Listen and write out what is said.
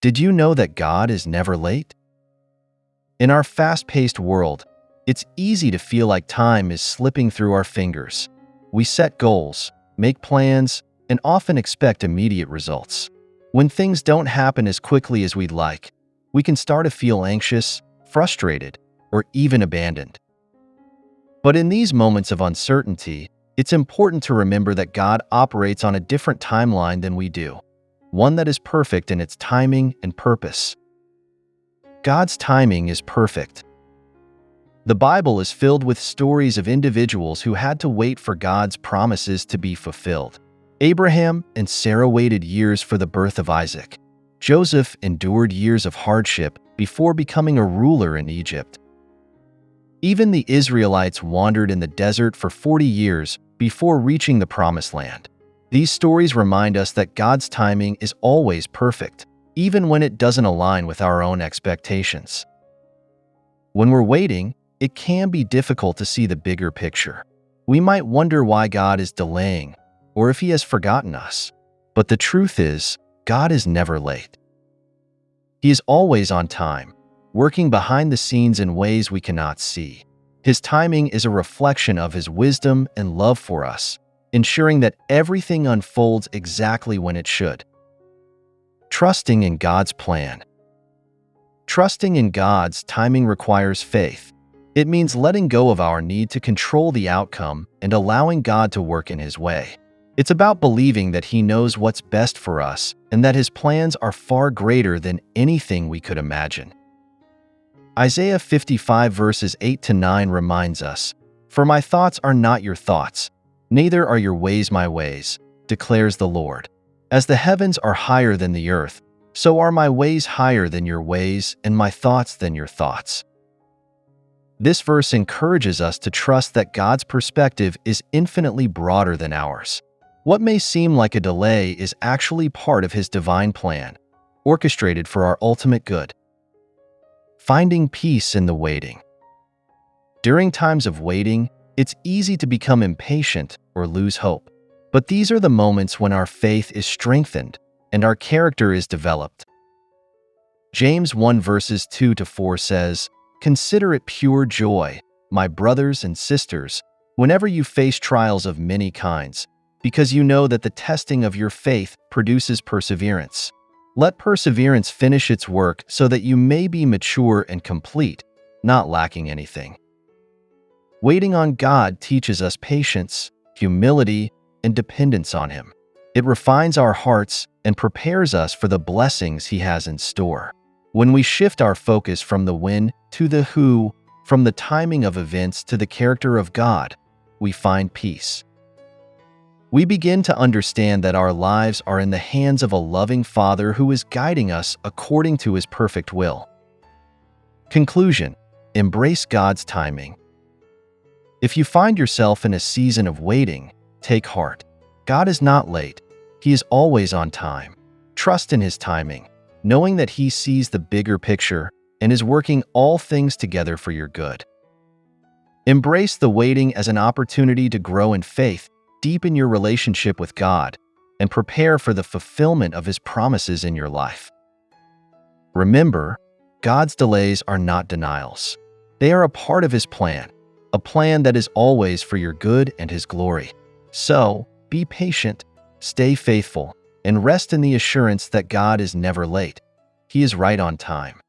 Did you know that God is never late? In our fast-paced world, it's easy to feel like time is slipping through our fingers. We set goals, make plans, and often expect immediate results. When things don't happen as quickly as we'd like, we can start to feel anxious, frustrated, or even abandoned. But in these moments of uncertainty, it's important to remember that God operates on a different timeline than we do, one that is perfect in its timing and purpose. God's timing is perfect. The Bible is filled with stories of individuals who had to wait for God's promises to be fulfilled. Abraham and Sarah waited years for the birth of Isaac. Joseph endured years of hardship before becoming a ruler in Egypt. Even the Israelites wandered in the desert for 40 years before reaching the Promised Land. These stories remind us that God's timing is always perfect, even when it doesn't align with our own expectations. When we're waiting, it can be difficult to see the bigger picture. We might wonder why God is delaying, or if He has forgotten us. But the truth is, God is never late. He is always on time, working behind the scenes in ways we cannot see. His timing is a reflection of His wisdom and love for us, ensuring that everything unfolds exactly when it should. Trusting in God's plan. Trusting in God's timing requires faith. It means letting go of our need to control the outcome and allowing God to work in His way. It's about believing that He knows what's best for us and that His plans are far greater than anything we could imagine. Isaiah 55 verses 8-9 reminds us, "For my thoughts are not your thoughts, neither are your ways my ways, declares the Lord. As the heavens are higher than the earth, so are my ways higher than your ways and my thoughts than your thoughts." This verse encourages us to trust that God's perspective is infinitely broader than ours. What may seem like a delay is actually part of His divine plan, orchestrated for our ultimate good. Finding peace in the waiting. During times of waiting, it's easy to become impatient or lose hope. But these are the moments when our faith is strengthened and our character is developed. James 1 verses 2-4 says, "Consider it pure joy, my brothers and sisters, whenever you face trials of many kinds, because you know that the testing of your faith produces perseverance. Let perseverance finish its work so that you may be mature and complete, not lacking anything." Waiting on God teaches us patience, humility, and dependence on Him. It refines our hearts and prepares us for the blessings He has in store. When we shift our focus from the when to the who, from the timing of events to the character of God, we find peace. We begin to understand that our lives are in the hands of a loving Father who is guiding us according to His perfect will. Conclusion: embrace God's timing. If you find yourself in a season of waiting, take heart. God is not late. He is always on time. Trust in His timing, knowing that He sees the bigger picture and is working all things together for your good. Embrace the waiting as an opportunity to grow in faith, deepen your relationship with God, and prepare for the fulfillment of His promises in your life. Remember, God's delays are not denials. They are a part of His plan, a plan that is always for your good and His glory. So, be patient, stay faithful, and rest in the assurance that God is never late. He is right on time.